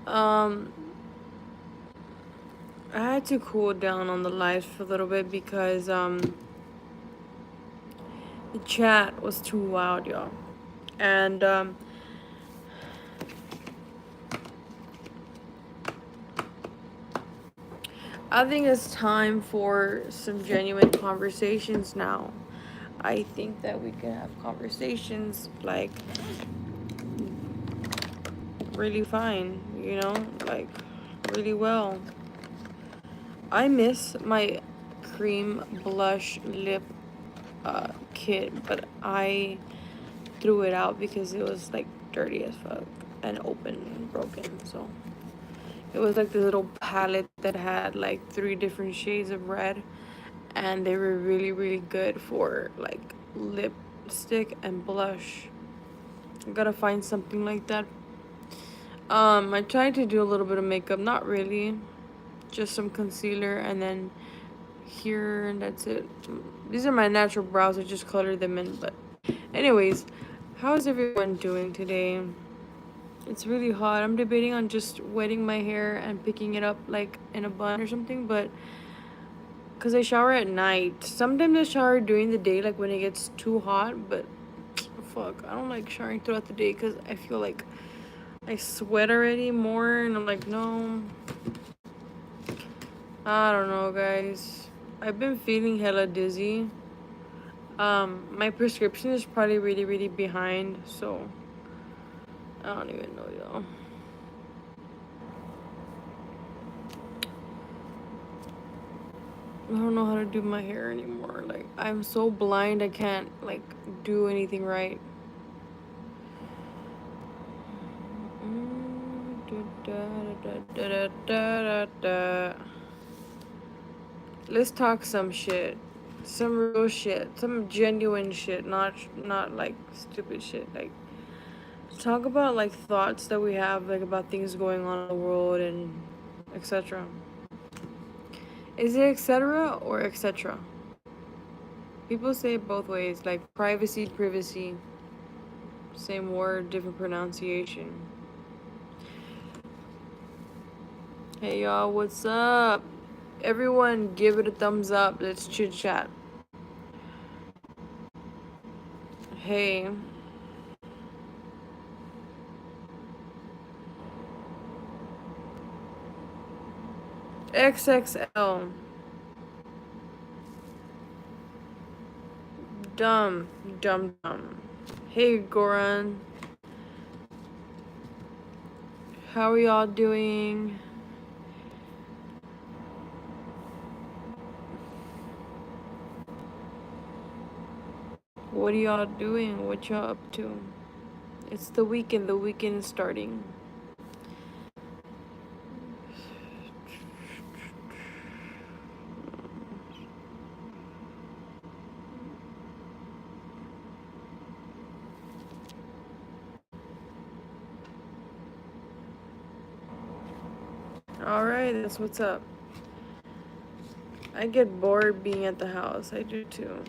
Um, I had to cool down on the lives for a little bit because the chat was too loud, y'all. And I think it's time for some genuine conversations now. I think that we can have conversations like really fine, like really well. I miss my cream blush lip kit, but I threw it out because it was like dirty as fuck and open and broken. So it was like this little palette that had like 3 different shades of red, and they were really, really good for like lipstick and blush. I gotta find something like that. I tried to do a little bit of makeup, not really, just some concealer, and then here, and that's it. These are my natural brows. I just colored them in. But anyways, how is everyone doing today? It's really hot. I'm debating on just wetting my hair and picking it up like in a bun or something, but because I shower at night. Sometimes I shower during the day, like when it gets too hot, but fuck, I don't like showering throughout the day because I feel like I sweat already more, and I'm like, no, I don't know, guys. I've been feeling hella dizzy. My prescription is probably really, really behind, so I don't even know, y'all. I don't know how to do my hair anymore. Like, I'm so blind, I can't, like, do anything right. Let's talk some shit. Some real shit. Some genuine shit, not like stupid shit. Like, talk about like thoughts that we have like about things going on in the world and etc. Is it etc. or etc.? People say it both ways, like privacy, privacy. Same word, different pronunciation. Hey y'all, what's up? Everyone give it a thumbs up. Let's chit chat. Hey. XXL. Dumb. Dumb dumb. Hey Goran. How are y'all doing? What are y'all doing? What y'all up to? It's the weekend. The weekend is starting. Alright, that's what's up. I get bored being at the house. I do too.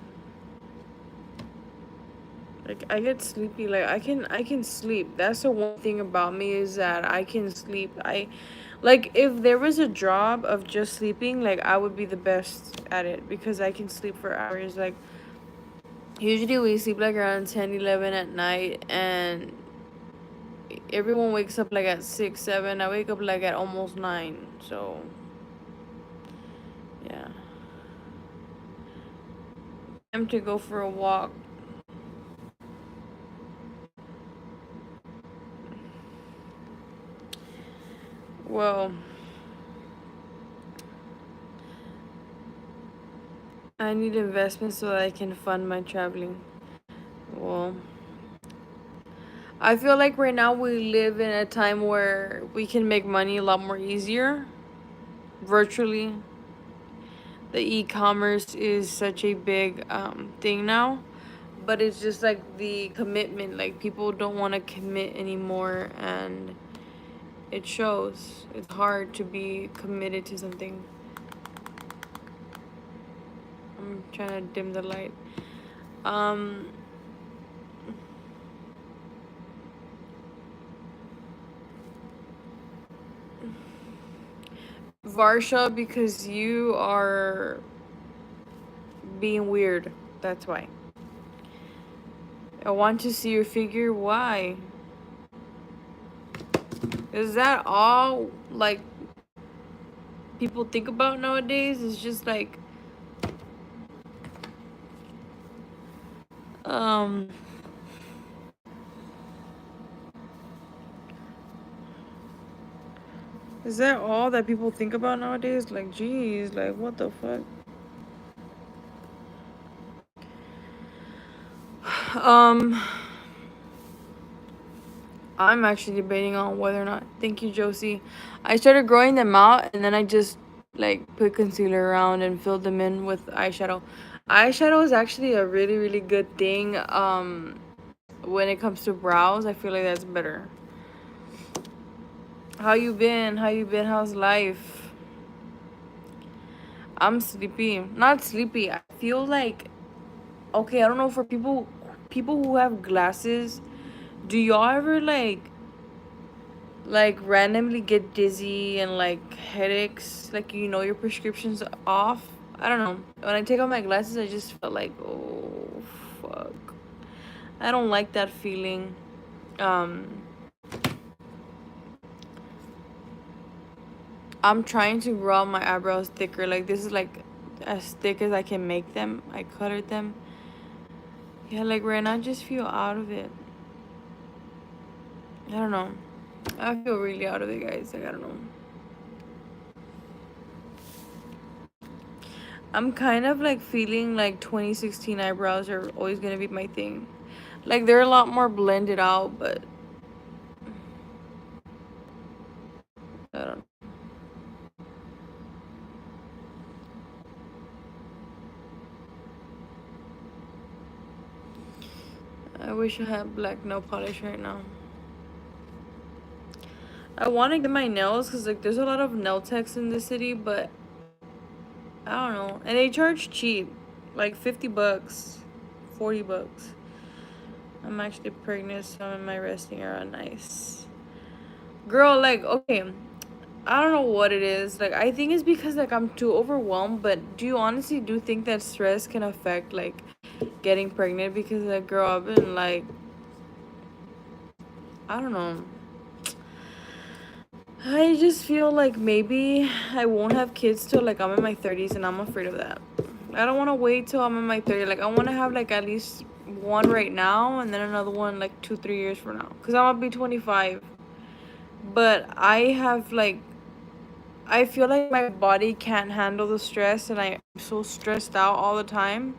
Like I get sleepy. Like I can sleep. That's the one thing about me is that I can sleep. I like if there was a job of just sleeping, like I would be the best at it because I can sleep for hours. Like usually we sleep like around 10, 11 at night, and everyone wakes up like at 6, 7. I wake up like at almost 9. So yeah. Time to go for a walk. Well, I need investments so that I can fund my traveling. Well, I feel like right now we live in a time where we can make money a lot more easier virtually. The e-commerce is such a big thing now, but it's just like the commitment. Like people don't want to commit anymore, and it shows. It's hard to be committed to something. I'm trying to dim the light. Um, Varsha, because you are being weird. That's why. I want to see your figure. Why? Is that all, like, people think about nowadays? It's just like, um... Is that all that people think about nowadays? Like, geez, like, what the fuck? Um... I'm actually debating on whether or not. Thank you, Josie. I started growing them out, and then I just like put concealer around and filled them in with eyeshadow. Eyeshadow is actually a really, really good thing. When it comes to brows, I feel like that's better. How you been? How you been? How's life? I'm sleepy. Not sleepy. I feel like, okay, I don't know, for people who have glasses, do y'all ever like randomly get dizzy and like headaches, like, you know, your prescription's off? I don't know, when I take off my glasses, I just felt like, oh fuck, I don't like that feeling. um I'm trying to grow out my eyebrows thicker. Like, this is like as thick as I can make them. I colored them. Yeah, like right now I just feel out of it. I don't know, I feel really out of it, guys. Like, I don't know. I'm kind of like feeling like 2016 eyebrows are always gonna be my thing. Like, they're a lot more blended out, but I don't. I wish I had black nail polish right now. I want to get my nails because like there's a lot of nail techs in the city, but I don't know. And they charge cheap, like 50 bucks, 40 bucks. I'm actually pregnant, so I'm in my resting era. Nice. Girl, like, okay, I don't know what it is. Like, I think it's because like I'm too overwhelmed, but do you honestly do think that stress can affect like getting pregnant? Because like, girl, I've been like, I don't know. I just feel like maybe I won't have kids till like I'm in my 30s, and I'm afraid of that. I don't want to wait till I'm in my 30s. Like, I want to have like at least one right now, and then another one like 2-3 years from now, because I'm gonna be 25. But I have like, I feel like my body can't handle the stress, and I'm so stressed out all the time.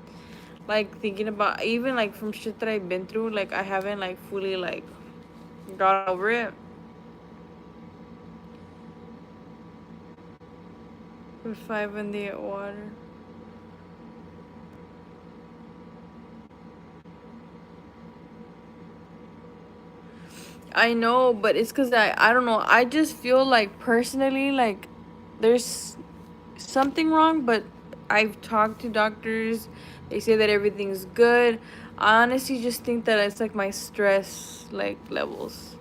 Like, thinking about even like from shit that I've been through, like I haven't like fully like got over it. Put 5 in the water. I know, but it's because I don't know. I just feel like personally, like there's something wrong, but I've talked to doctors. They say that everything's good. I honestly just think that it's like my stress like levels.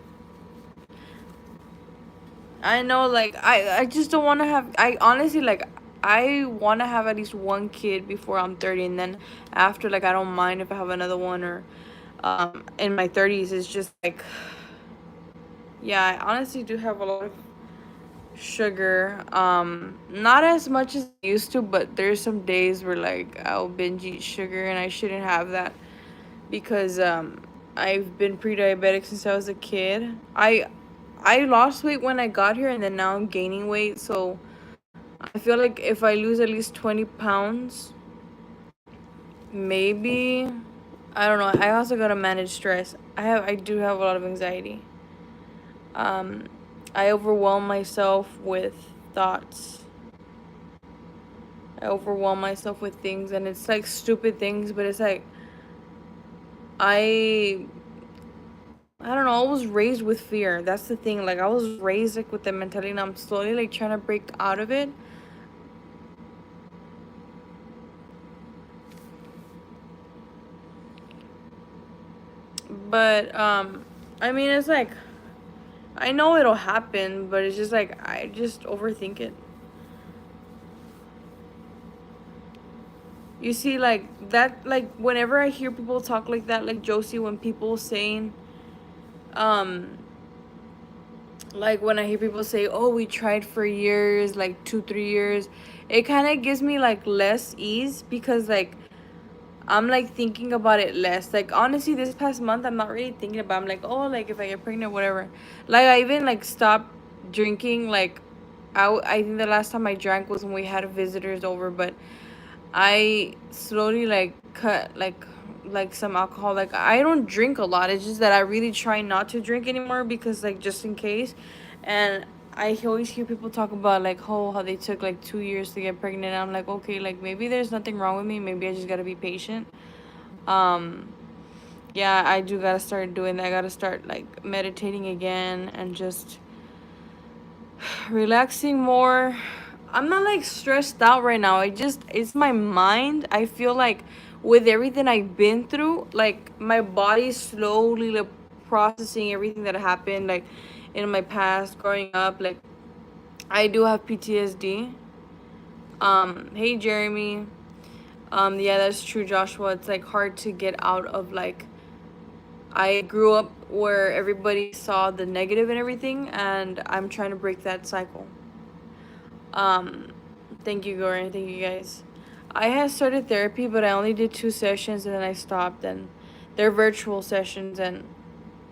I know, like I just don't want to have. I honestly like I want to have at least one kid before I'm 30, and then after, like, I don't mind if I have another one, or in my 30s. It's just like, yeah, I honestly do have a lot of sugar. Not as much as I used to, but there's some days where like I'll binge eat sugar, and I shouldn't have that, because I've been pre-diabetic since I was a kid. I lost weight when I got here, and then now I'm gaining weight, so I feel like if I lose at least 20 pounds, maybe, I don't know. I also gotta manage stress. I do have a lot of anxiety. um I overwhelm myself with thoughts. I overwhelm myself with things, and it's like stupid things, but it's like I I don't know, I was raised with fear. That's the thing. Like, I was raised like with the mentality, and I'm slowly like trying to break out of it. But I mean, it's like I know it'll happen, but it's just like I just overthink it. You see, like that, like whenever I hear people talk like that, like Josie, when people saying, um, like when I hear people say, "Oh, we tried for years, like 2, 3 years," it kind of gives me like less ease because like I'm like thinking about it less. Like honestly, this past month I'm not really thinking about. I'm like, oh, like if I get pregnant, whatever. Like I even like stopped drinking. Like I think the last time I drank was when we had visitors over, but I slowly like cut like some alcohol. Like I don't drink a lot. It's just that I really try not to drink anymore because like just in case. And I always hear people talk about like oh how they took like 2 years to get pregnant. I'm like okay, like maybe there's nothing wrong with me. Maybe I just gotta be patient. Um yeah, I do gotta start doing that. I gotta start like meditating again and just relaxing more. I'm not like stressed out right now. It's my mind. I feel like with everything I've been through, like my body's slowly like processing everything that happened like in my past growing up. Like I do have PTSD. Hey Jeremy. Yeah, that's true, Joshua. It's like hard to get out of like I grew up where everybody saw the negative and everything, and I'm trying to break that cycle. Um, Thank you, Goran. Thank you, guys. I had started therapy, but I only did 2 sessions and then I stopped. And they're virtual sessions, and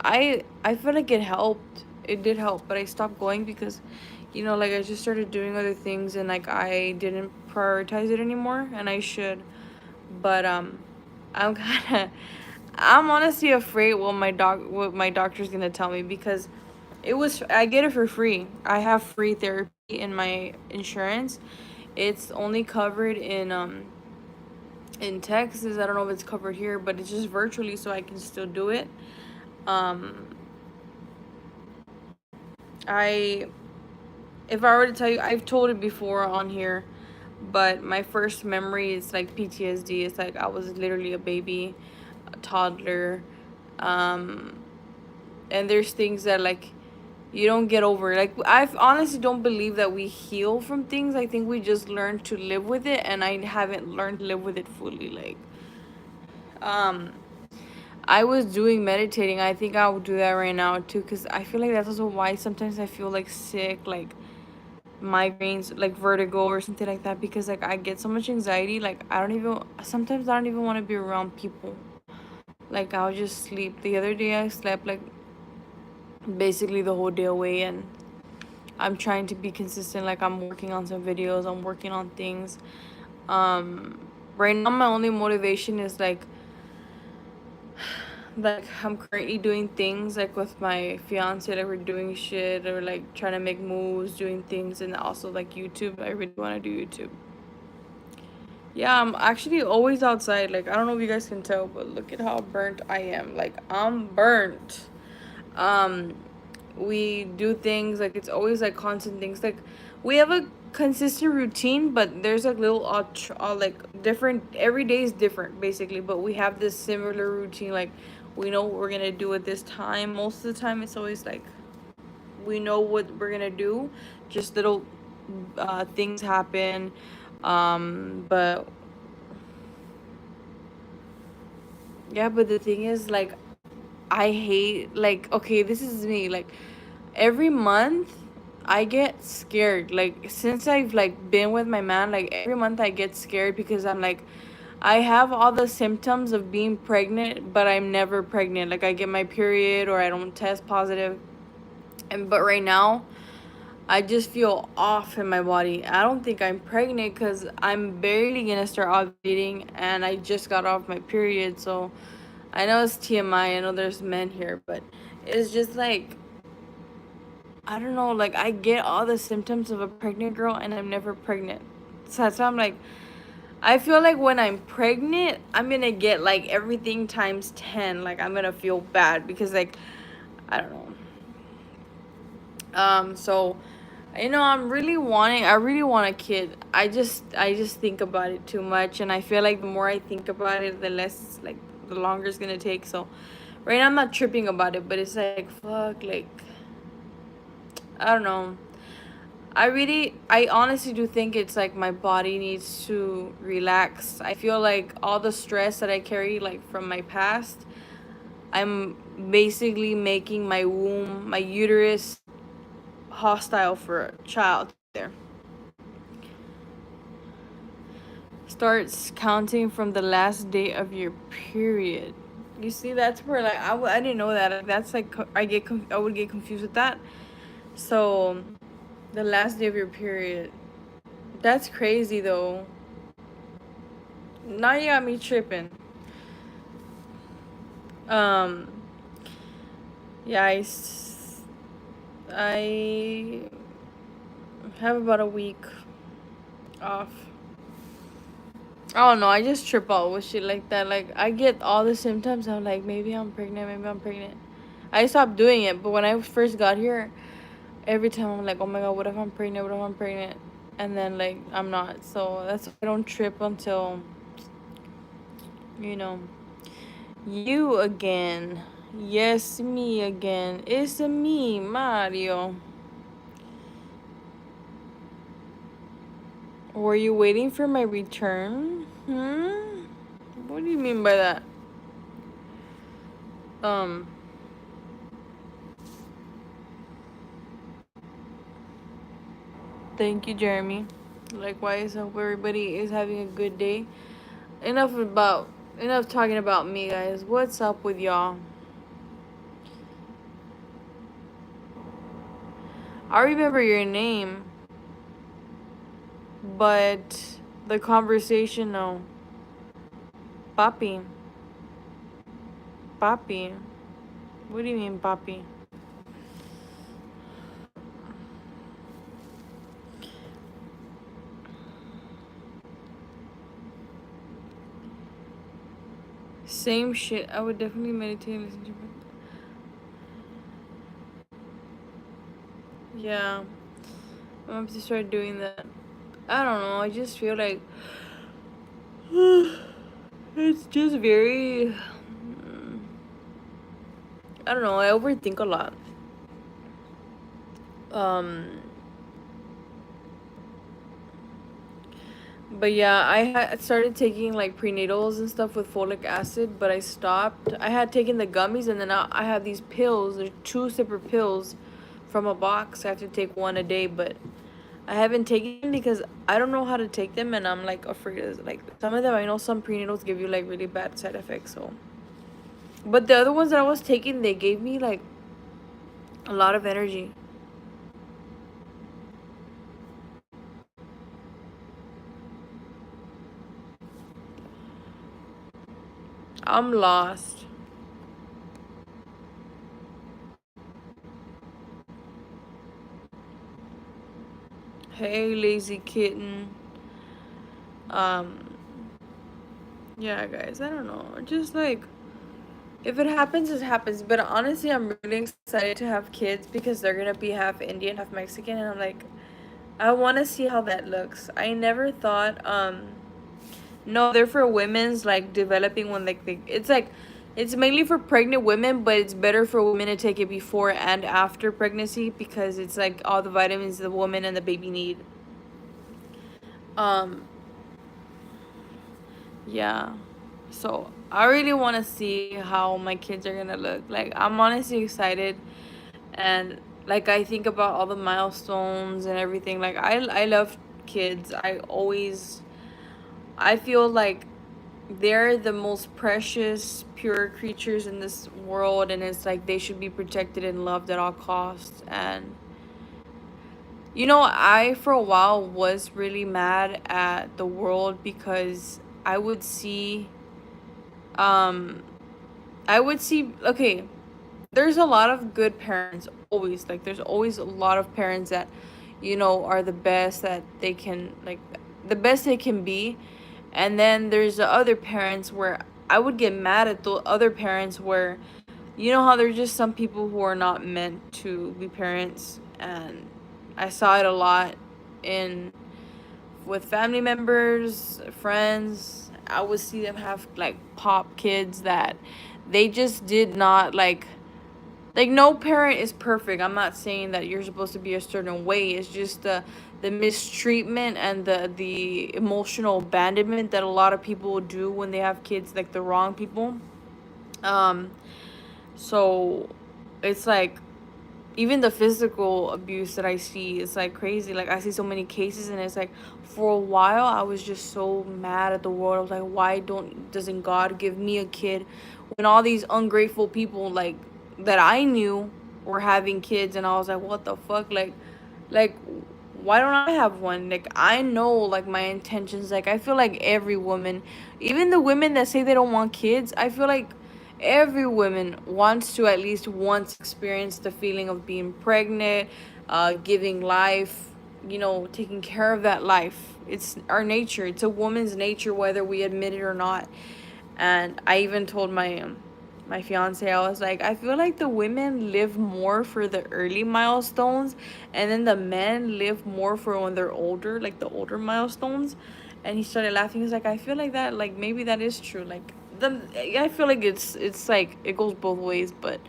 I feel like it helped. It did help, but I stopped going because, like I just started doing other things and like I didn't prioritize it anymore, and I should. But I'm kind of, I'm honestly afraid what my doctor's gonna tell me because I get it for free. I have free therapy in my insurance. It's only covered in Texas. I don't know if it's covered here, but it's just virtually, so I can still do it. Um, I if I were to tell you, I've told it before on here, but my first memory is like PTSD. It's like I was literally a baby, a toddler, um, and there's things that like you don't get over. Like I honestly don't believe that we heal from things. I think we just learn to live with it, and I haven't learned to live with it fully. Like, um, I was doing meditating. I think I will do that right now too, cause I feel like that's also why sometimes I feel like sick, like migraines, like vertigo or something like that, because like I get so much anxiety. Like I don't even sometimes I don't even want to be around people. Like I'll just sleep. The other day I slept like basically the whole day away, and I'm trying to be consistent. Like I'm working on some videos, I'm working on things. Um, right now my only motivation is like I'm currently doing things like with my fiance, like we're doing shit or like trying to make moves, doing things, and also like YouTube. I really want to do YouTube. Yeah, I'm actually always outside. Like I don't know if you guys can tell, but look at how burnt I am. Like I'm burnt. Um, we do things like it's always like constant things. Like we have a consistent routine, but there's like little like different. Every day is different basically, but we have this similar routine. Like we know what we're gonna do at this time. Most of the time, it's always like we know what we're gonna do. Just little things happen. But yeah, but the thing is like I hate like okay, this is me. Like every month I get scared. Like since I've like been with my man, like every month I get scared because I'm like I have all the symptoms of being pregnant, but I'm never pregnant. Like I get my period or I don't test positive. And but right now I just feel off in my body. I don't think I'm pregnant cuz I'm barely going to start ovulating and I just got off my period. So I know it's TMI. I know there's men here, but it's just like I don't know, like I get all the symptoms of a pregnant girl and I'm never pregnant. So that's why I'm like I feel like when I'm pregnant, I'm gonna get like everything times 10. Like I'm gonna feel bad because like I don't know. So I really want a kid. I just think about it too much, and I feel like the more I think about it, the less like the longer it's gonna take. So right now I'm not tripping about it, but it's like fuck, like I don't know. I honestly do think it's like my body needs to relax. I feel like all the stress that I carry, like from my past, I'm basically making my womb, my uterus, hostile for a child there. Starts counting from the last day of your period. You see, that's where like I didn't know that. Like, that's like I would get confused with that. So, the last day of your period. That's crazy though. Now you got me tripping. Um, yeah, I have about a week off. I don't know. I just trip out with shit like that. Like I get all the symptoms. I'm like, maybe I'm pregnant. Maybe I'm pregnant. I stopped doing it, but when I first got here, every time I'm like, oh my god, what if I'm pregnant? What if I'm pregnant? And then like I'm not. So that's why I don't trip until you know you again. Yes, me again. It's me, Mario. Were you waiting for my return? Hmm? What do you mean by that? Um, Thank you, Jeremy. Likewise, I hope everybody is having a good day. Enough talking about me, guys. What's up with y'all? I remember your name, but the conversation, no. Papi. Papi. What do you mean, papi? Same shit. I would definitely meditate and listen to. Yeah, I'm going to start doing that. I don't know. I just feel like it's just very. I don't know. I overthink a lot. Um, but yeah, I had started taking like prenatals and stuff with folic acid, but I stopped. I had taken the gummies, and then I have these pills. There's two separate pills from a box. I have to take one a day, but I haven't taken them because I don't know how to take them, and I'm like afraid of like some of them. I know some prenatals give you like really bad side effects. So, but the other ones that I was taking, they gave me like a lot of energy. I'm lost. Hey, lazy kitten. Um, yeah, guys, I don't know. Just like if it happens, it happens. But honestly, I'm really excited to have kids because they're gonna be half Indian, half Mexican, and I'm like, I want to see how that looks. I never thought, no, they're for women's like developing when like it's like, it's mainly for pregnant women, but it's better for women to take it before and after pregnancy because it's like all the vitamins the woman and the baby need. Um, yeah. So I really want to see how my kids are gonna look. Like I'm honestly excited, and like I think about all the milestones and everything. Like I love kids. I feel like they're the most precious, pure creatures in this world, and it's like they should be protected and loved at all costs. And I for a while was really mad at the world because um I would see, okay, there's a lot of good parents always. Like there's always a lot of parents that are the best that they can, like the best they can be. And then there's the other parents where I would get mad at the other parents where how there's just some people who are not meant to be parents. And I saw it a lot in with family members, friends. I would see them have like pop kids that they just did not like. Like, no parent is perfect. I'm not saying that you're supposed to be a certain way. It's just the mistreatment and the emotional abandonment that a lot of people do when they have kids, like the wrong people. Um, so it's like, even the physical abuse that I see is like crazy. Like, I see so many cases, and it's like, for a while I was just so mad at the world. I was like, why doesn't God give me a kid when all these ungrateful people, like, that I knew were having kids? And I was like, what the fuck? Like, why don't I have one? Like, I know, like, my intentions. Like, I feel like every woman, even the women that say they don't want kids, I feel like every woman wants to at least once experience the feeling of being pregnant, giving life, taking care of that life. It's our nature. It's a woman's nature, whether we admit it or not. And I even told my fiance, I was like, I feel like the women live more for the early milestones, and then the men live more for when they're older, like the older milestones. And he started laughing. He's like, I feel like that, like, maybe that is true. Like, I feel like it's like it goes both ways. But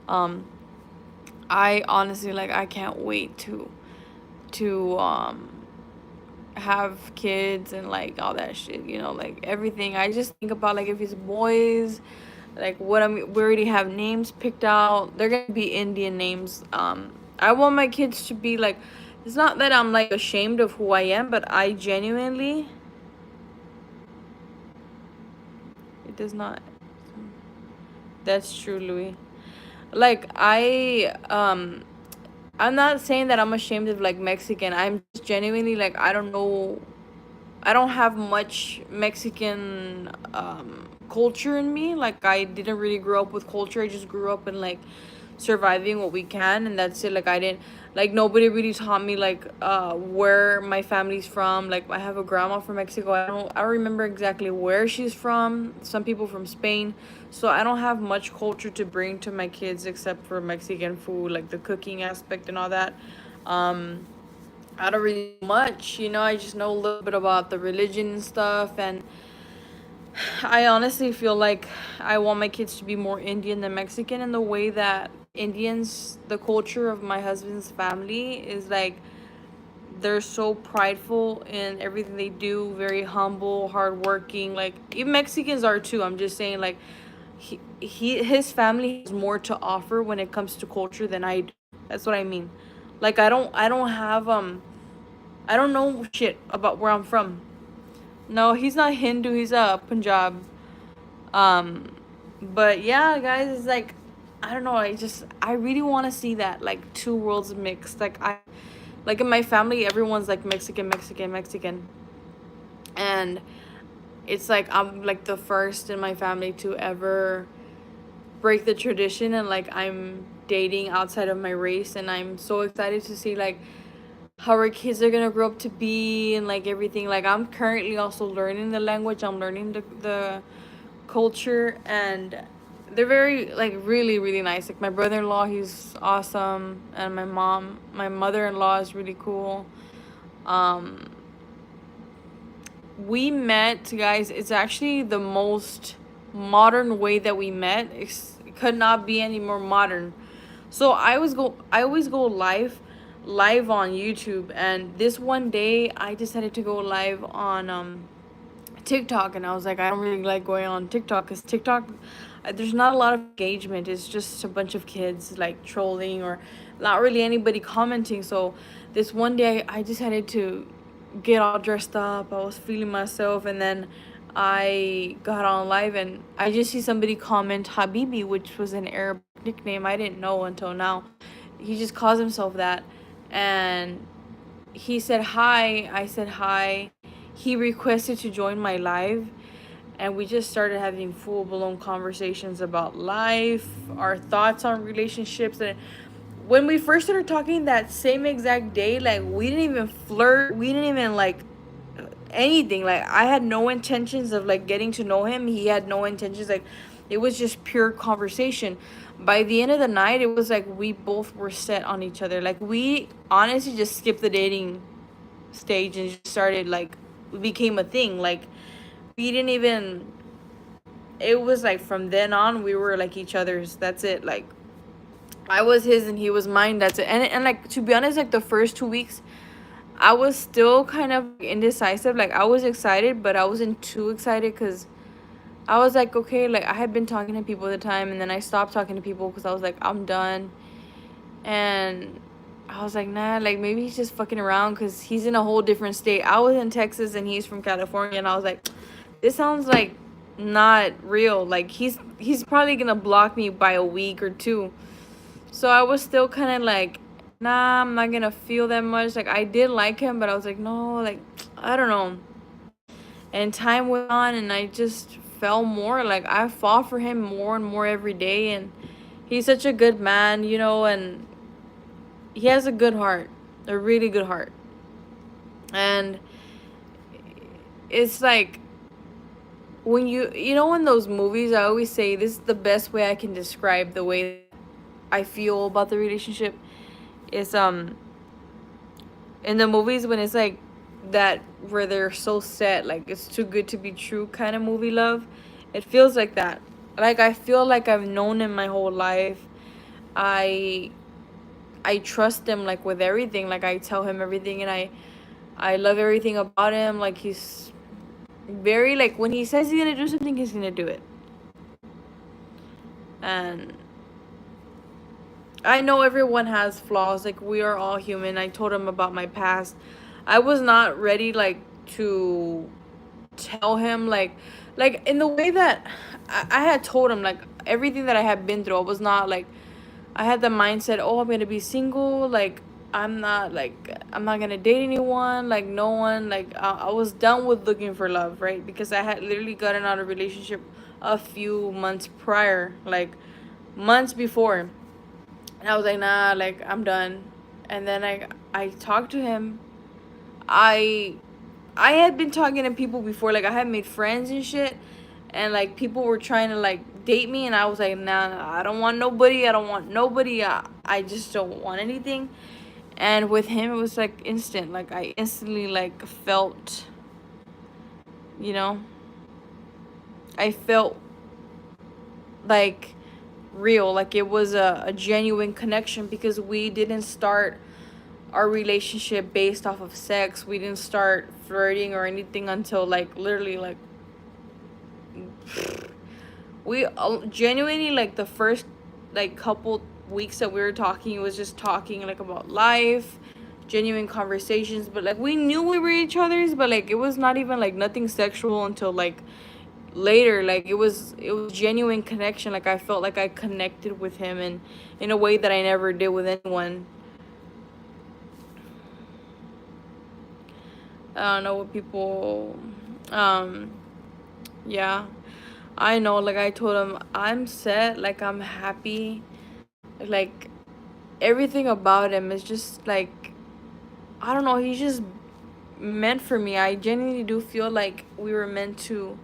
um I honestly, like, I can't wait to have kids and like all that shit, like everything. I just think about, like, if it's boys, like, we already have names picked out. They're gonna be Indian names. I want my kids to be like, it's not that I'm like ashamed of who I am, but I genuinely, it does not. That's true, Louis. Like, I'm not saying that I'm ashamed of, like, Mexican. I'm just genuinely, like, I don't know. I don't have much Mexican culture in me. Like, I didn't really grow up with culture. I just grew up in, like, surviving what we can, and that's it. Like, I didn't, like, nobody really taught me, like, where my family's from. Like, I have a grandma from Mexico. I don't remember exactly where she's from. Some people from Spain. So I don't have much culture to bring to my kids except for Mexican food, like the cooking aspect and all that. Um, I don't really know much, I just know a little bit about the religion and stuff. And I honestly feel like I want my kids to be more Indian than Mexican, in the way that Indians, the culture of my husband's family is like, they're so prideful in everything they do, very humble, hardworking. Like, even Mexicans are too. I'm just saying, like, his family has more to offer when it comes to culture than I do. That's what I mean. Like, I don't have I don't know shit about where I'm from. No, he's not Hindu. He's a Punjab. Um, but yeah, guys, it's like, I don't know. I really want to see that, like, two worlds mixed. Like, in my family, everyone's like Mexican, Mexican, Mexican, and it's like I'm like the first in my family to ever break the tradition, and like I'm dating outside of my race, and I'm so excited to see, like, how our kids are gonna grow up to be, and like everything. Like, I'm currently also learning the language. I'm learning the culture, and they're very, like, really, really nice. Like, my brother-in-law, he's awesome, and my mother-in-law is really cool. Um, we met, guys. It's actually the most modern way that we met. It could not be any more modern. So I always go live on YouTube, and this one day I decided to go live on TikTok, and I was like, I don't really like going on TikTok, because TikTok, there's not a lot of engagement. It's just a bunch of kids, like, trolling, or not really anybody commenting. So this one day I decided to get all dressed up. I was feeling myself, and then I got on live, and I just see somebody comment Habibi, which was an Arab nickname I didn't know until now. He just calls himself that, and he said hi. I said hi. He requested to join my live, and we just started having full blown conversations about life, our thoughts on relationships. And when we first started talking that same exact day, like, we didn't even flirt, we didn't even, like, anything. Like, I had no intentions of, like, getting to know him. He had no intentions. Like, it was just pure conversation. By the end of the night, it was like we both were set on each other. Like, we honestly just skipped the dating stage and just started, like, we became a thing. Like, we didn't even, it was like from then on we were like each other's. That's it. Like, I was his and he was mine. That's it. And like, to be honest, like the first 2 weeks, I was still kind of indecisive. Like, I was excited, but I wasn't too excited because I was like, okay, like I had been talking to people at the time, and then I stopped talking to people because I was like, I'm done. And I was like, nah, like maybe he's just fucking around because he's in a whole different state. I was in Texas and he's from California, and I was like, this sounds like not real. Like he's probably gonna block me by a week or two. So I was still kind of like, nah, I'm not gonna feel that much. Like, I did like him, but I was like, no, like, I don't know. And time went on, and I just fell more. Like, I fought for him more and more every day. And he's such a good man, and he has a good heart, a really good heart. And it's like, when in those movies, I always say this is the best way I can describe the way I feel about the relationship. Is in the movies when it's like that, where they're so set, like it's too good to be true kind of movie love. It feels like that. Like, I feel like I've known him my whole life. I i trust him, like, with everything. Like, I tell him everything, and I love everything about him. Like, he's very, like, when he says he's gonna do something, he's gonna do it. And I know everyone has flaws. Like, we are all human. I told him about my past. I was not ready, like, to tell him, like in the way that I had told him, like, everything that I had been through. I was not like, I had the mindset, oh, I'm gonna be single. Like, I'm not gonna date anyone. Like, no one. Like, I was done with looking for love, right? Because I had literally gotten out of a relationship a few months prior, like months before. And I was like, nah, like, I'm done. And then I talked to him. I I had been talking to people before, like I had made friends and shit, and like people were trying to like date me, and I was like, nah, I don't want nobody. I don't want nobody. I just don't want anything. And with him, it was like instant. Like, I instantly, like, felt, you know, I felt like real. Like, it was a genuine connection, because we didn't start our relationship based off of sex. We didn't start flirting or anything until, like, literally, like, we genuinely, like, the first, like, couple weeks that we were talking, it was just talking, like, about life, genuine conversations. But like, we knew we were each other's, but like, it was not even like nothing sexual until like later. Like, it was genuine connection. Like, I felt like I connected with him in a way that I never did with anyone. I don't know what people, um yeah, I know. Like, I told him I'm set, like, I'm happy. Like, everything about him is just like, I don't know, he's just meant for me. I genuinely do feel like we were meant to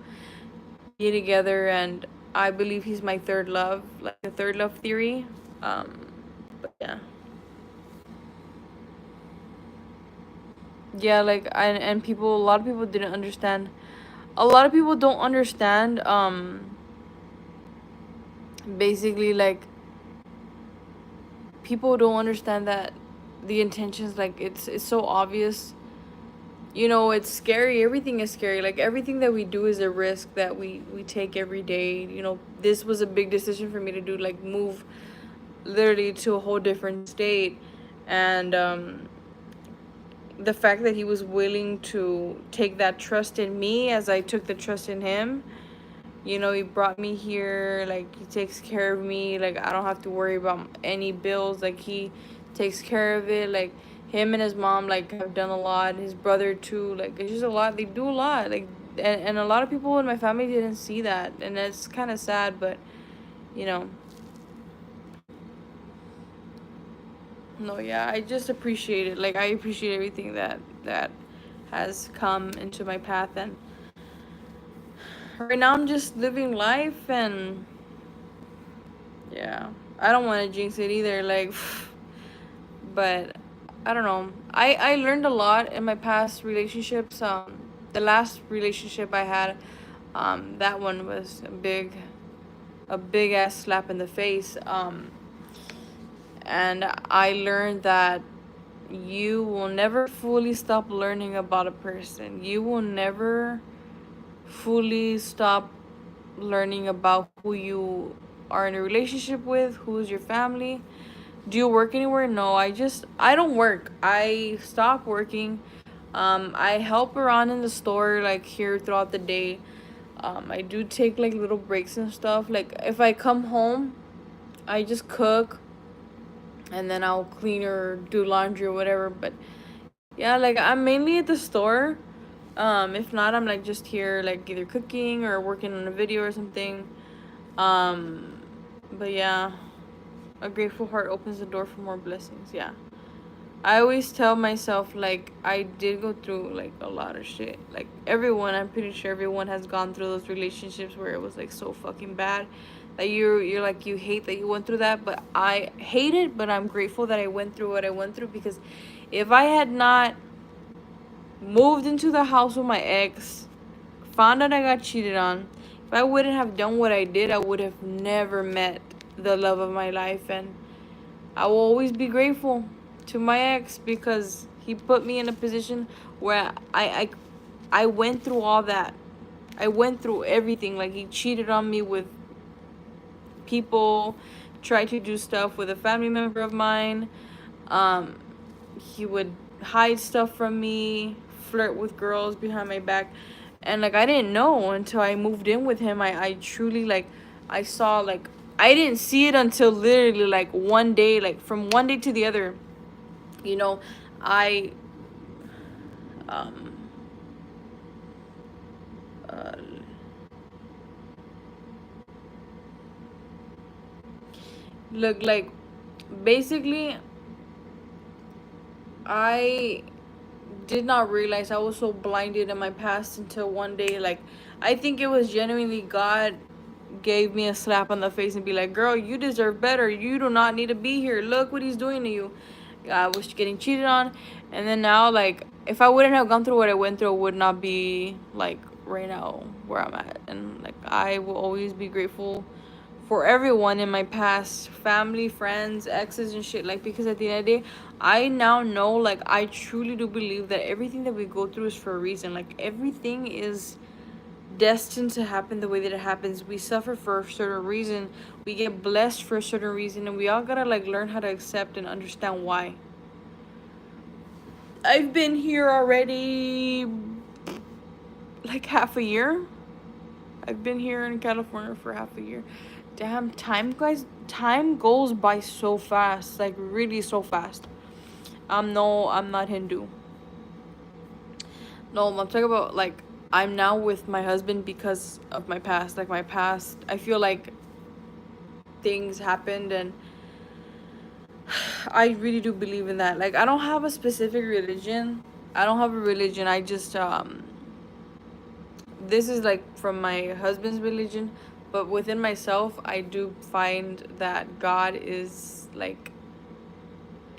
be together, and I believe he's my third love, like the third love theory. But yeah. Yeah, like, and people, a lot of people didn't understand. A lot of people don't understand, basically, like, people don't understand that the intentions, like, it's so obvious. It's scary. Everything is scary. Like, everything that we do is a risk that we take every day. This was a big decision for me to do, like, move literally to a whole different state. And the fact that he was willing to take that trust in me as I took the trust in him. He brought me here. Like, he takes care of me. Like, I don't have to worry about any bills. Like, he takes care of it. Like, him and his mom, like, have done a lot. His brother too. Like, it's just a lot. They do a lot. Like, and a lot of people in my family didn't see that, and it's kind of sad. But you know no, yeah, I just appreciate it. Like, I appreciate everything that has come into my path. And right now I'm just living life. And yeah, I don't want to jinx it either, like, but I don't know. I learned a lot in my past relationships. The last relationship I had, that one was a big ass slap in the face. And I learned that you will never fully stop learning about a person. You will never fully stop learning about who you are in a relationship with, who's your family. Do you work anywhere? No, I don't work. I stopped working. I help around in the store like here throughout the day. I do take like little breaks and stuff. Like if I come home, I just cook and then I'll clean or do laundry or whatever. But yeah, like I'm mainly at the store. If not, I'm like just here like either cooking or working on a video or something. Um, but yeah, a grateful heart opens the door for more blessings. Yeah. I always tell myself like I did go through like a lot of shit. Like everyone, I'm pretty sure everyone has gone through those relationships where it was like so fucking bad that you're like you hate that you went through that, but I hate it, but I'm grateful that I went through what I went through because if I had not moved into the house with my ex, found out I got cheated on, if I wouldn't have done what I did, I would have never met the love of my life. And I will always be grateful to my ex because he put me in a position where I went through all that. I went through everything. Like he cheated on me with people, tried to do stuff with a family member of mine. Um, he would hide stuff from me, flirt with girls behind my back. And like I didn't know until I moved in with him. I truly like I saw like I didn't see it until literally like one day, like from one day to the other. You know, I um uh look like basically I did not realize I was so blinded in my past until one day like I think it was genuinely God gave me a slap on the face and be like, girl, you deserve better. You do not need to be here. Look what he's doing to you. I was getting cheated on. And then now, like, if I wouldn't have gone through what I went through, I would not be, like, right now where I'm at. And, like, I will always be grateful for everyone in my past, family, friends, exes, and shit. Like, because at the end of the day, I now know, like, I truly do believe that everything that we go through is for a reason. Like, everything is destined to happen the way that it happens. We suffer for a certain reason. We get blessed for a certain reason, and we all gotta like learn how to accept and understand why. I've been here already like half a year. I've been here in California for half a year. Damn, time guys, time goes by so fast, like really so fast. No, I'm not Hindu. No, I'm talking about like I'm now with my husband because of my past. Like my past, I feel like things happened and I really do believe in that. Like I don't have a specific religion. I don't have a religion. I just this is like from my husband's religion, but within myself I do find that God is like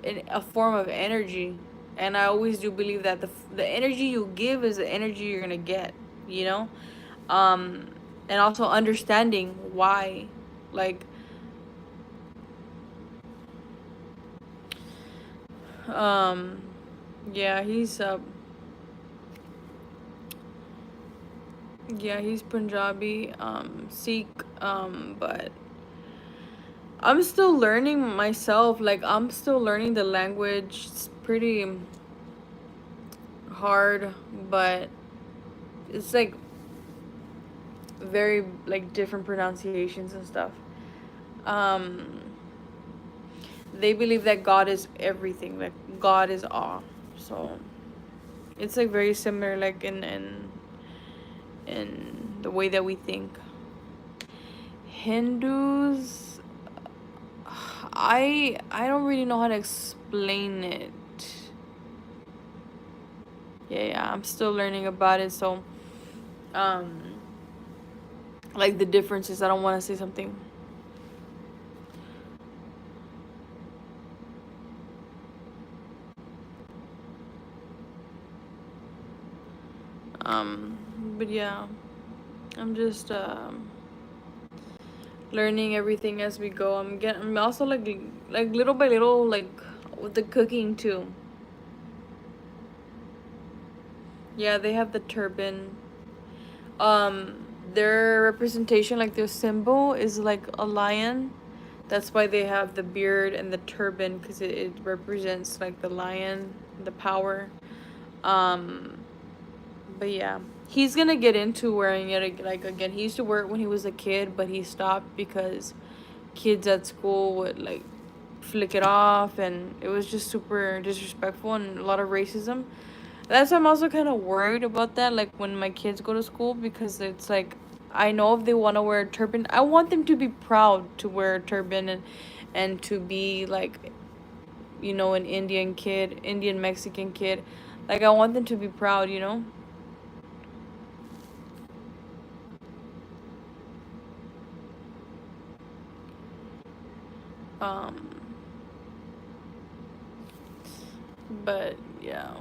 a form of energy. And I always do believe that the energy you give is the energy you're going to get, you know? Um and also understanding why like um yeah, he's Punjabi, Sikh, but I'm still learning myself. Like I'm still learning the language. It's pretty hard, but it's like very like different pronunciations and stuff. Um, they believe that God is everything. Like God is all. So it's like very similar, like in the way that we think. Hindus, I don't really know how to explain it. Yeah, I'm still learning about it. So, um, like the differences. I don't want to say something. But yeah, I'm just learning everything as we go. I'm also like little by little, like with the cooking too. Yeah, they have the turban. Their representation, like their symbol, is like a lion. That's why they have the beard and the turban, because it represents like the lion, the power. Um, but yeah, he's gonna get into wearing it like again. He used to wear it when he was a kid, but he stopped because kids at school would like flick it off, and it was just super disrespectful and a lot of racism. That's why I'm also kind of worried about that, like when my kids go to school, because it's like I know if they want to wear a turban, I want them to be proud to wear a turban, and to be like, an Indian kid, Indian Mexican kid. Like I want them to be proud, you know? Um but yeah.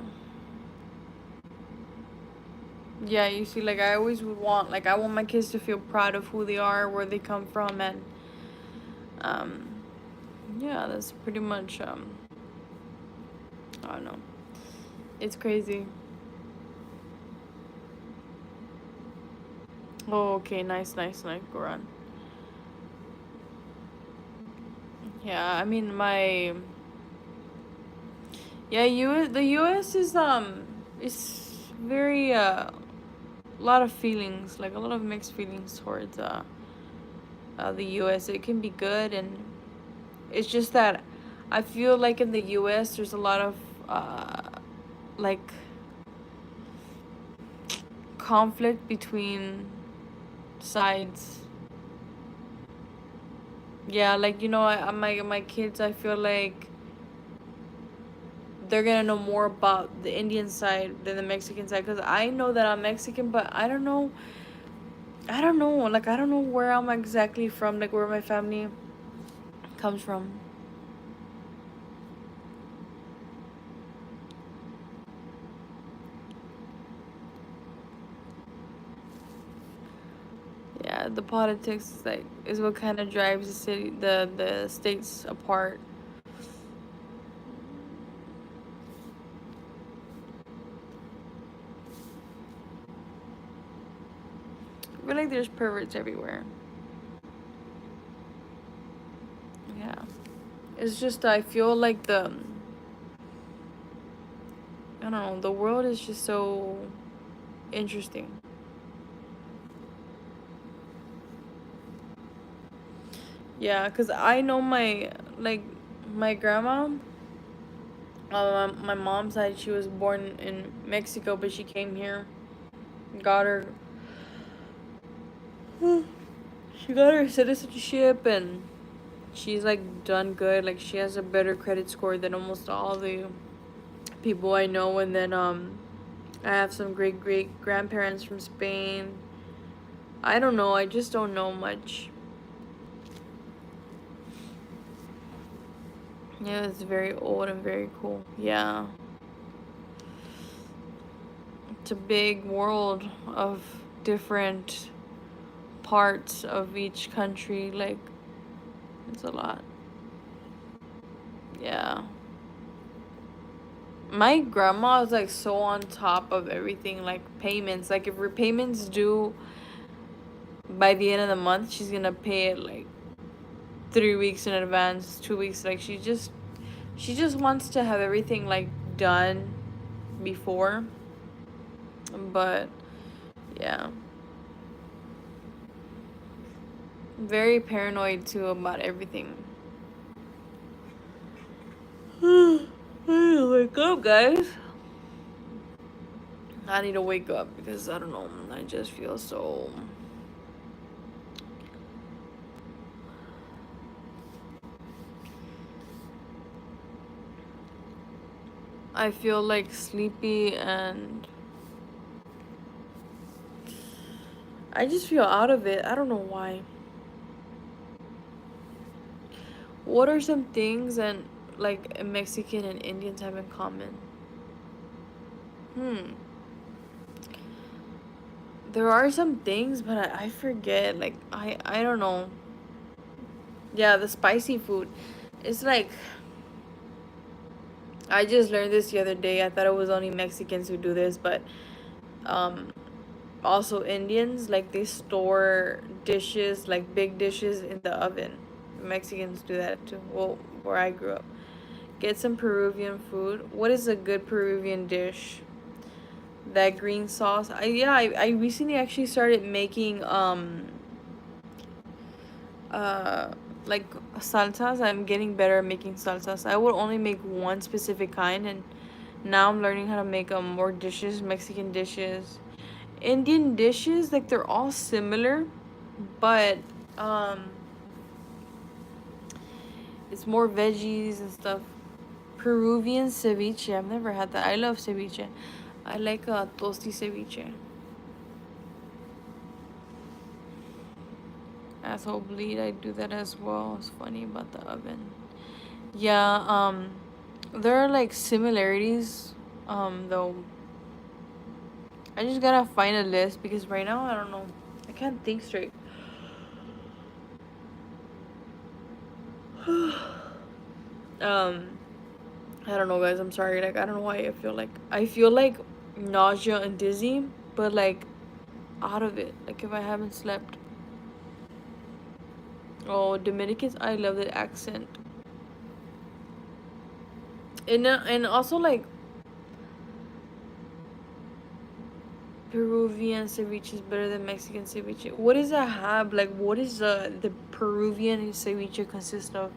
Yeah, you see, like I always would want, like I want my kids to feel proud of who they are, where they come from, and um yeah, that's pretty much I don't know. It's crazy. Oh, okay, nice, nice, nice, Goran. Yeah, I mean yeah, the US is very a lot of feelings, like a lot of mixed feelings towards the US. It can be good, and it's just that I feel like in the US there's a lot of uh like conflict between sides. Yeah, like my kids, I feel like they're gonna know more about the Indian side than the Mexican side, because I know that I'm Mexican, but I don't know, like I don't know where I'm exactly from, like where my family comes from. Yeah, the politics is what kind of drives the states apart. I feel like there's perverts everywhere. Yeah, it's just I feel like I don't know, the world is just so interesting. Yeah, cause I know my grandma. My mom's side, she was born in Mexico, but she came here, got her, she got her citizenship, and she's like done good. Like she has a better credit score than almost all the people I know. And then I have some great grandparents from Spain. I don't know. I just don't know much. Yeah, it's very old and very cool. Yeah, it's a big world of different parts of each country. Like it's a lot. Yeah. My grandma is like so on top of everything, like payments. Like if repayments due by the end of the month, she's gonna pay it like 3 weeks in advance, 2 weeks. Like she just wants to have everything like done before. But yeah, very paranoid too about everything. Wake up, guys. I need to wake up because I don't know. I just feel so. I feel like sleepy, and I just feel out of it. I don't know why. What are some things and like Mexican and Indians have in common? Hmm. There are some things, but I forget. Like I don't know. Yeah, the spicy food. It's like I just learned this the other day. I thought it was only Mexicans who do this, but um also Indians, like they store dishes, like big dishes in the oven. Mexicans do that too. Well, where I grew up. Get some Peruvian food. What is a good Peruvian dish? That green sauce. I recently actually started making uh like salsas. I'm getting better at making salsas. I would only make one specific kind, and now I'm learning how to make more dishes, Mexican dishes, Indian dishes. Like they're all similar, but um it's more veggies and stuff. Peruvian ceviche. I've never had that. I love ceviche. I like tosti ceviche. Asshole bleed. I do that as well. It's funny about the oven. Yeah. There are like similarities. Though I just gotta find a list because right now I don't know. I can't think straight. um, I don't know, guys. I'm sorry. Like I don't know why I feel like nausea and dizzy, but like out of it. Like if I haven't slept. Oh, Dominicans, I love the accent. And also like Peruvian ceviche is better than Mexican ceviche. What does that have? Like what is the Peruvian ceviche consist of?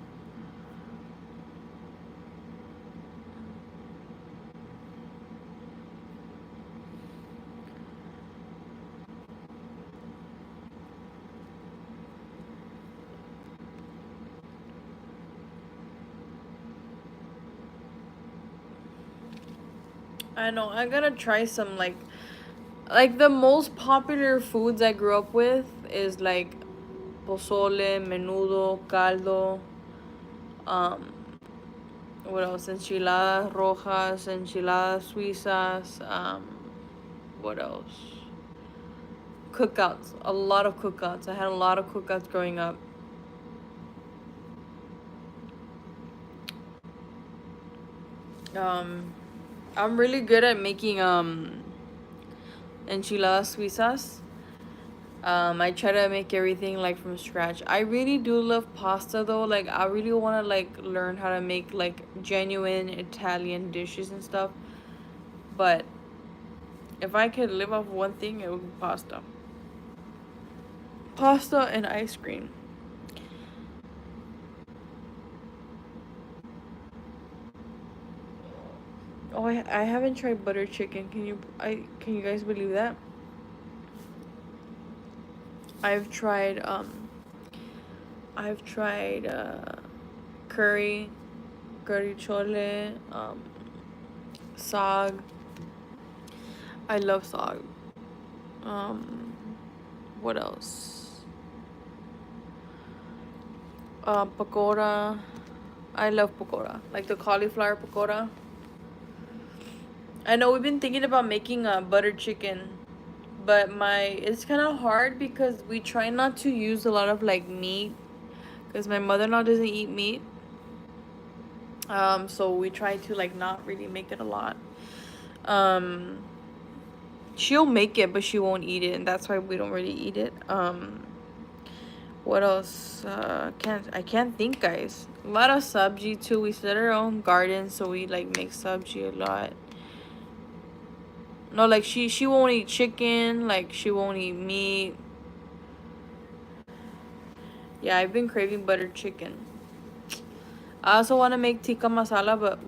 I know. I gotta try some like the most popular foods I grew up with is like pozole, menudo, caldo, um what else? Enchiladas rojas, enchiladas suizas, what else? Cookouts. A lot of cookouts. I had a lot of cookouts growing up. Um I'm really good at making enchiladas suizas. I try to make everything like from scratch. I really do love pasta though. Like I really want to like learn how to make like genuine Italian dishes and stuff. But if I could live off one thing, it would be pasta. Pasta and ice cream. Oh, I haven't tried butter chicken. Can you guys believe that? I've tried I've tried curry, curry chole, sag. I love sag. Um, what else? Pakora. I love pakora. Like the cauliflower pakora. I know we've been thinking about making a butter chicken, but it's kind of hard because we try not to use a lot of like meat because my mother-in-law doesn't eat meat. So we try to like not really make it a lot. Um, she'll make it, but she won't eat it, and that's why we don't really eat it. What else? I can't think, guys. A lot of sabji too. We set our own garden, so we like make sabji a lot. No, like she won't eat chicken. Like she won't eat meat. Yeah, I've been craving butter chicken. I also want to make tikka masala, but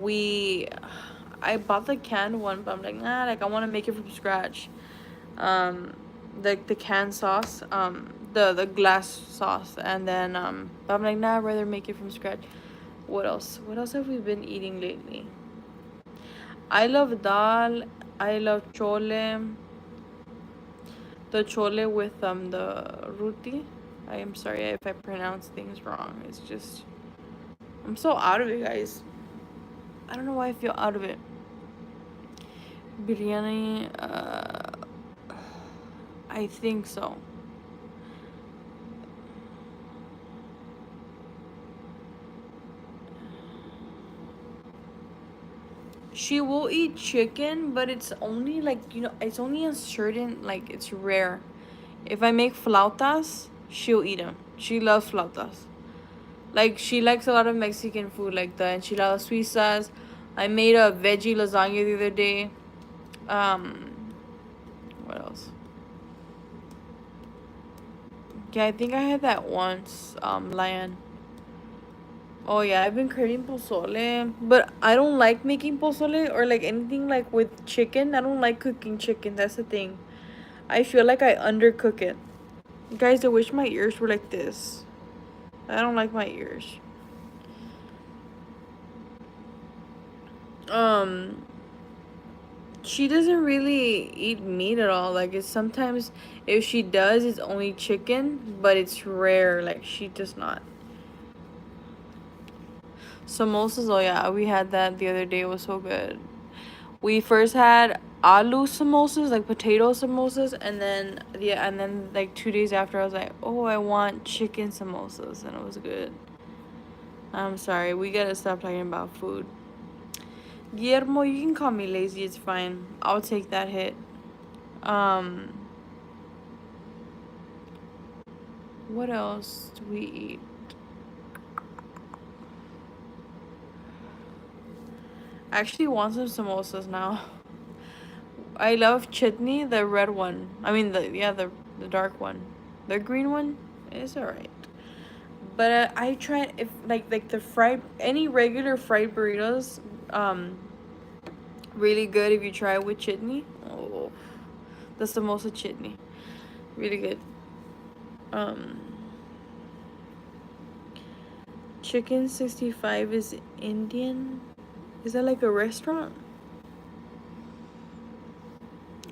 I bought the canned one, but I'm like, nah, like I want to make it from scratch. Um, the canned sauce, the glass sauce, and then but I'm like, nah, I'd rather make it from scratch. What else? What else have we been eating lately? I love dal. I love chole. The chole with the ruti. I am sorry if I pronounce things wrong. It's just I'm so out of it, guys. I don't know why I feel out of it. Biryani, I think so. she will eat chicken, but it's only like, it's only a certain, like, it's rare. If I make flautas, she'll eat them. She loves flautas. Like, she likes a lot of Mexican food, like the enchiladas suizas. I made a veggie lasagna the other day. What else? Yeah, I think I had that once, Lion. Oh yeah, I've been craving pozole, but I don't like making pozole or like anything like with chicken. I don't like cooking chicken. That's the thing. I feel like I undercook it. Guys, I wish my ears were like this. I don't like my ears. Um, she doesn't really eat meat at all. Like, it's sometimes, if she does, it's only chicken, but it's rare. Like, she does not. Samosas, oh yeah, we had that the other day. It was so good. We first had aloo samosas, like potato samosas, and then like 2 days after, I was like, oh, I want chicken samosas, and it was good. I'm sorry, we gotta stop talking about food. Guillermo, you can call me lazy, it's fine. I'll take that hit. Um, what else do we eat? I actually want some samosas now. I love chutney, the red one. I mean, the dark one. The green one is alright. But I try, if like the fried, any regular fried burritos, really good if you try it with chutney. Oh, the samosa chutney, really good. Um, Chicken 65 is Indian. Is that like a restaurant?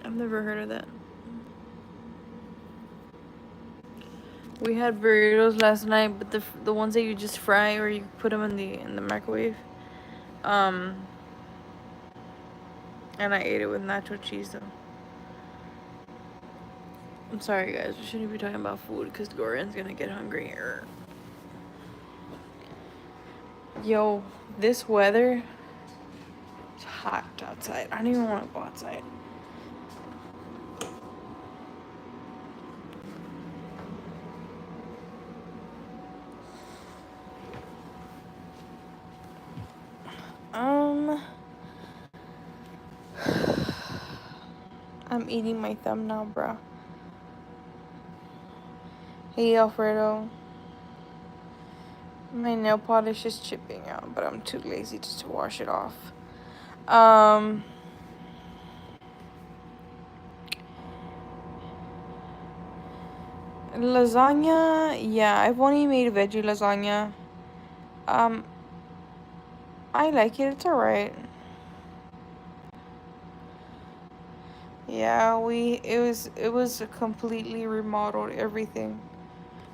I've never heard of that. We had burritos last night, but the ones that you just fry or you put them in the microwave. Um, and I ate it with nacho cheese though. I'm sorry guys, we shouldn't be talking about food because Goran's gonna get hungry. Yo, this weather, it's hot outside. I don't even want to go outside. I'm eating my thumb now, bro. Hey, Alfredo. My nail polish is chipping out, but I'm too lazy to wash it off. Lasagna, yeah, I've only made veggie lasagna. I like it, it's alright. Yeah, it was completely remodeled, everything.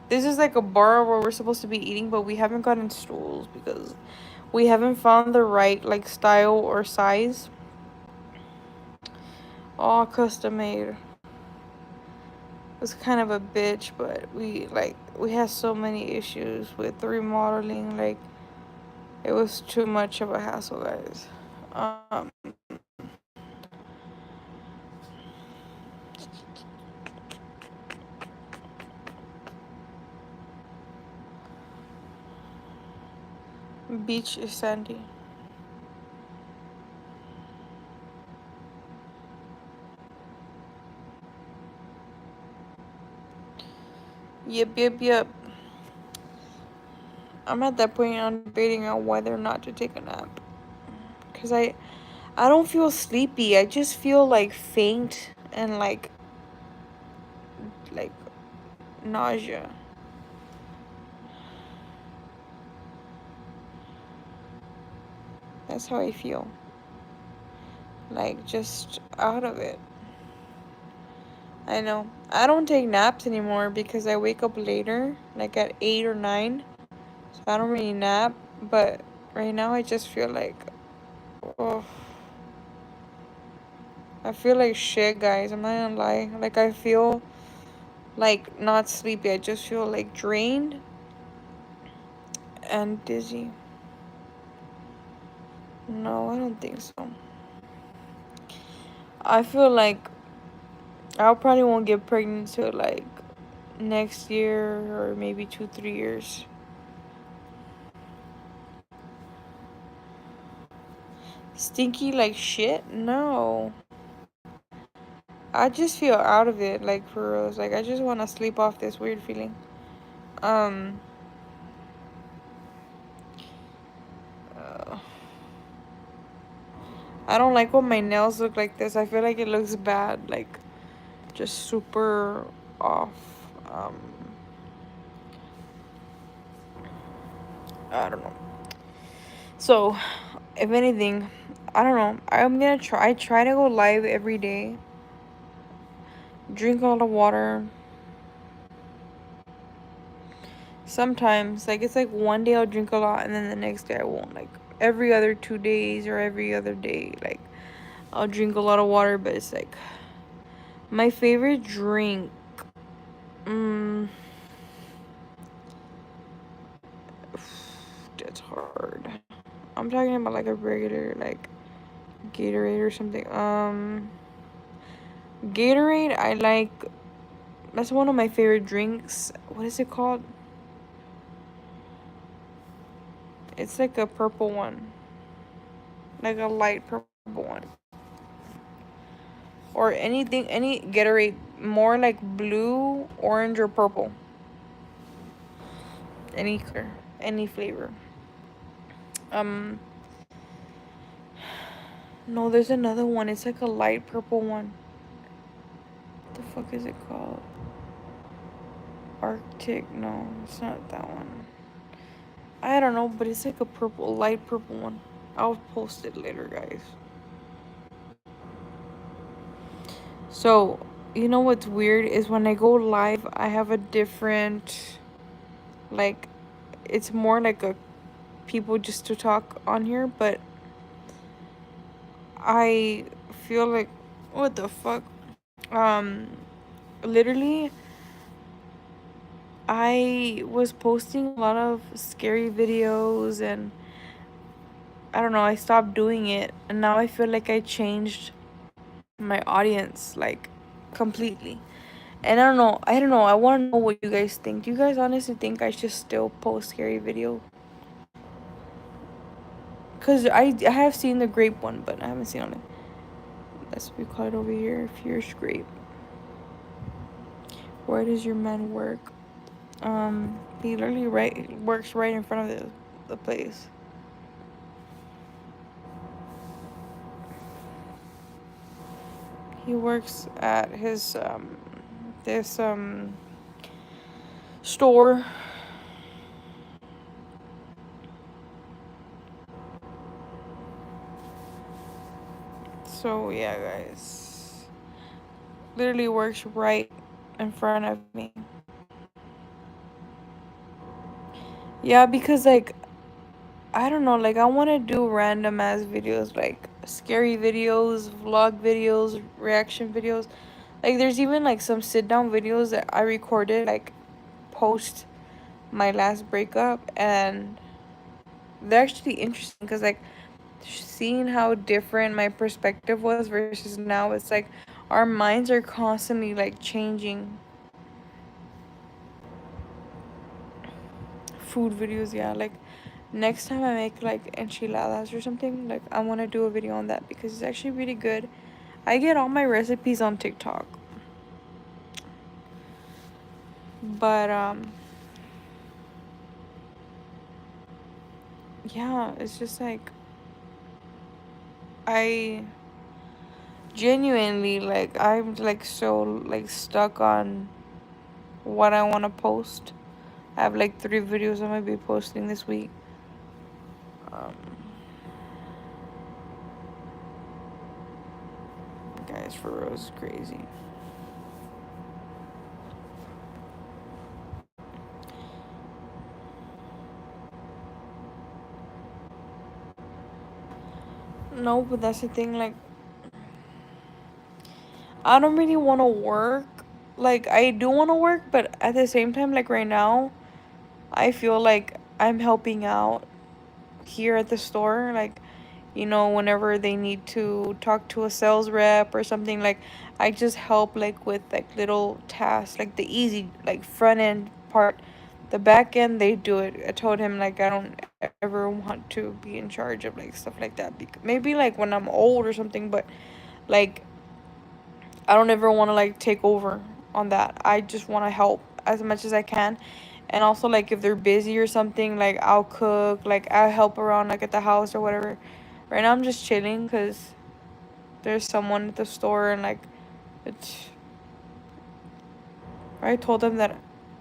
This is like a bar where we're supposed to be eating, but we haven't gotten stools because we haven't found the right like style or size. All custom made. It's kind of a bitch, but we had so many issues with the remodeling. Like, it was too much of a hassle, guys. Beach is sandy. Yep. I'm at that point on debating on whether or not to take a nap. Cause I don't feel sleepy. I just feel like faint and like nausea. That's how I feel. Like, just out of it. I know. I don't take naps anymore because I wake up later, like at 8 or 9. So I don't really nap. But right now I just feel like, oh, I feel like shit, guys. I'm not gonna lie. Like, I feel like not sleepy. I just feel like drained and dizzy. No, I don't think so. I feel like I probably won't get pregnant till like next year or maybe 2, 3 years. Stinky like shit? No. I just feel out of it, like for real. Like I just want to sleep off this weird feeling. Um. uh, I don't like when my nails look like this. I feel like it looks bad, like just super off. Um. I don't know. So, if anything, I don't know. I'm gonna try. I try to go live every day. Drink a lot of water. Sometimes, like it's like one day I'll drink a lot and then the next day I won't. Like every other 2 days or every other day, like I'll drink a lot of water. But it's like my favorite drink. Mm, that's hard. I'm talking about like a regular like Gatorade or something. Gatorade. I like. That's one of my favorite drinks. What is it called? It's like a purple one, like a light purple one. Or anything, any Gatorade, more like blue, orange, or purple. Any color, any flavor. Um, no, there's another one. It's like a light purple one. What the fuck is it called? Arctic? No, it's not that one. I don't know, but it's like a purple, light purple one. I'll post it later, guys. So, you know what's weird is when I go live, I have a different, like, it's more like a people just to talk on here, but I feel like, what the fuck? Um, literally, I was posting a lot of scary videos and I don't know, I stopped doing it and now I feel like I changed my audience like completely. And I don't know, I want to know what you guys think. Do you guys honestly think I should still post scary video? Cause I have seen the grape one, but I haven't seen on it. That's what we call it over here, fierce grape. Where does your man work? He literally works right in front of the place. He works at his this store. So yeah, guys, literally works right in front of me. Yeah, because like I don't know, like I want to do random ass videos, like scary videos, vlog videos, reaction videos. Like there's even like some sit down videos that I recorded like post my last breakup, and they're actually interesting because like seeing how different my perspective was versus now, it's like our minds are constantly like changing. Food videos, yeah, like next time I make like enchiladas or something, like I want to do a video on that because it's actually really good. I get all my recipes on TikTok, but yeah, it's just like I genuinely like I'm like so like stuck on what I want to post. I have like 3 videos I'm gonna be posting this week. Um, guys, for real, it's crazy. No, but that's the thing. Like, I don't really want to work. Like, I do want to work, but at the same time, like right now, I feel like I'm helping out here at the store. Like, you know, whenever they need to talk to a sales rep or something. Like, I just help like with like little tasks, like the easy like front end part. The back end they do it. I told him like I don't ever want to be in charge of like stuff like that, because maybe like when I'm old or something, but like I don't ever want to like take over on that. I just want to help as much as I can. And also like if they're busy or something, like I'll cook, like I'll help around like at the house or whatever. Right now I'm just chilling cuz there's someone at the store, and like it's I told them that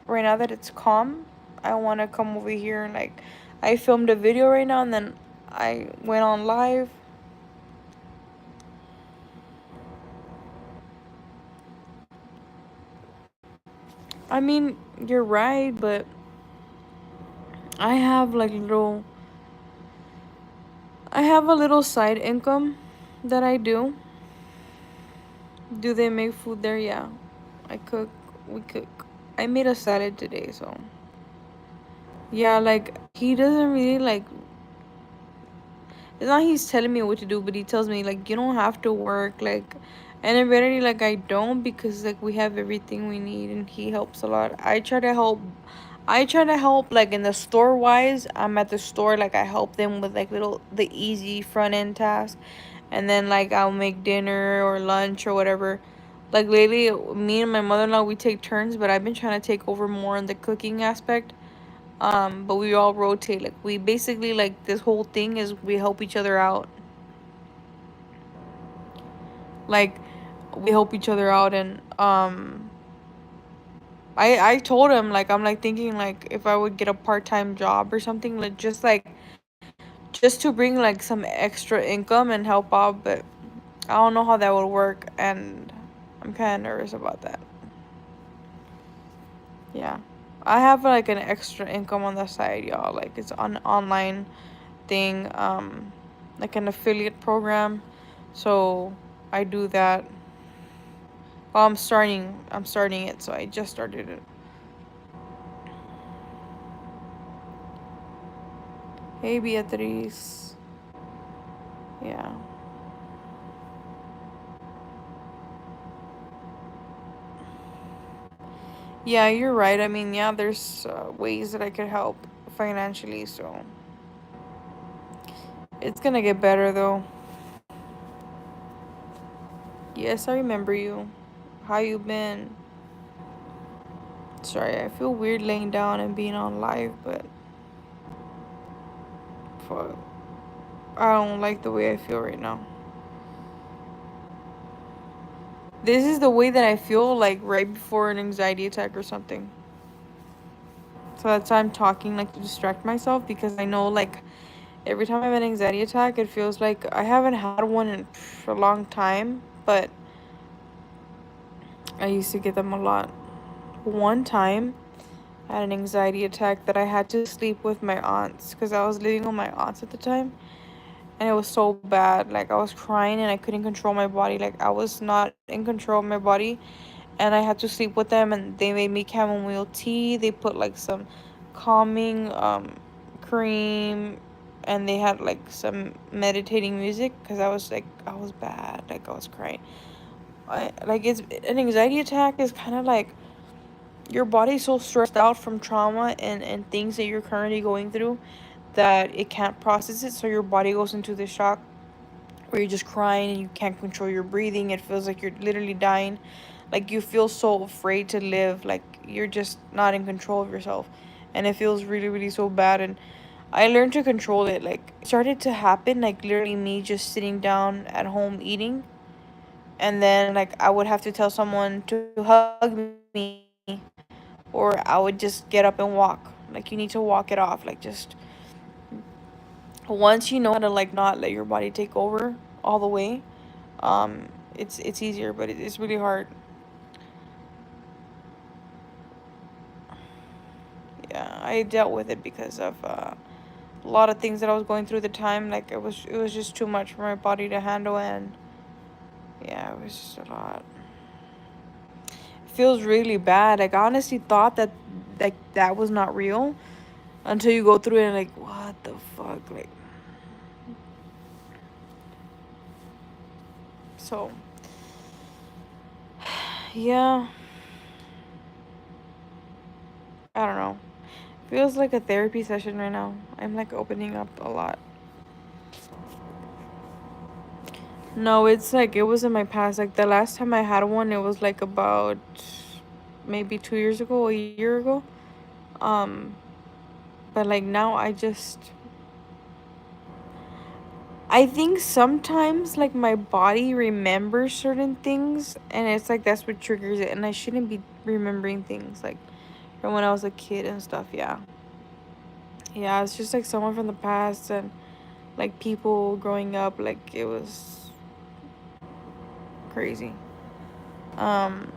right now that it's calm, I want to come over here and like I filmed a video right now, and then I went on live. I mean, you're right, but I have like little I have a little side income that I do. Do they make food there? Yeah. I cook. We cook. I made a salad today, so. Yeah, like, he doesn't really, like. It's not he's telling me what to do, but he tells me, like, you don't have to work, like. And in reality, like, I don't, because, like, we have everything we need, and he helps a lot. I try to help, like, in the store wise. I'm at the store, like, I help them with, like, the easy front end tasks. And then like I'll make dinner or lunch or whatever. Like lately, me and my mother-in-law, we take turns, but I've been trying to take over more in the cooking aspect. But we all rotate. Like we basically like this whole thing is we help each other out. Like we help each other out, and I told him like I'm like thinking like if I would get a part-time job or something, like just to bring like some extra income and help out, but I don't know how that would work, and I'm kind of nervous about that. Yeah. I have like an extra income on the side, y'all. Like it's an online thing, like an affiliate program. So I do that. Well, I'm starting it, so I just started it. Hey Beatriz. Yeah. Yeah, you're right. I mean, yeah, there's ways that I could help financially, so it's gonna get better though. Yes, I remember you. How you been? Sorry, I feel weird laying down and being on live, but fuck. I don't like the way I feel right now. This is the way that I feel like right before an anxiety attack or something. So that's why I'm talking like to distract myself, because I know like every time I have an anxiety attack, it feels like I haven't had one in a long time, but I used to get them a lot. One time, I had an anxiety attack that I had to sleep with my aunts because I was living with my aunts at the time, and it was so bad. Like I was crying and I couldn't control my body. Like I was not in control of my body, and I had to sleep with them, and they made me chamomile tea. They put like some calming cream, and they had like some meditating music because I was bad. Like I was crying. Like it's an anxiety attack is kind of like your body's so stressed out from trauma and things that you're currently going through that it can't process it, so your body goes into the shock where you're just crying and you can't control your breathing. It feels like you're literally dying. Like you feel so afraid to live. Like you're just not in control of yourself. And it feels really, really so bad. And I learned to control it. Like it started to happen, like literally me just sitting down at home eating. And then like I would have to tell someone to hug me, or I would just get up and walk. Like you need to walk it off. Like just once you know how to like not let your body take over all the way, it's easier, but it's really hard. Yeah, I dealt with it because of a lot of things that I was going through at the time. Like it was just too much for my body to handle, and yeah, it was just a lot. It feels really bad. Like I honestly thought that like that was not real until you go through it and like what the fuck, like So, yeah, I don't know. Feels like a therapy session right now. I'm like opening up a lot. No, it's like it was in my past. Like the last time I had one, it was like about maybe 2 years ago, a year ago. Um, but like now I think sometimes like my body remembers certain things and it's like that's what triggers it, and I shouldn't be remembering things like from when I was a kid and stuff. Yeah. Yeah, it's just like someone from the past and like people growing up, like it was crazy. Um,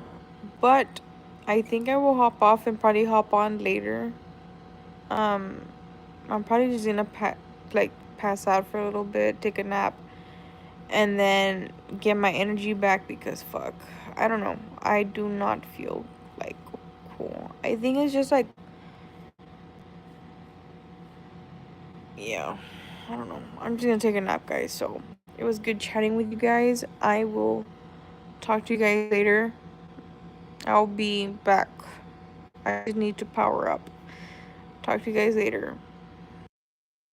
but I think I will hop off and probably hop on later. Um, I'm probably just gonna pass out for a little bit, take a nap, and then get my energy back because fuck, I don't know. I do not feel like cool. I think it's just like, yeah, I don't know. I'm just gonna take a nap, guys. So it was good chatting with you guys. I will talk to you guys later. I'll be back. I just need to power up. Talk to you guys later.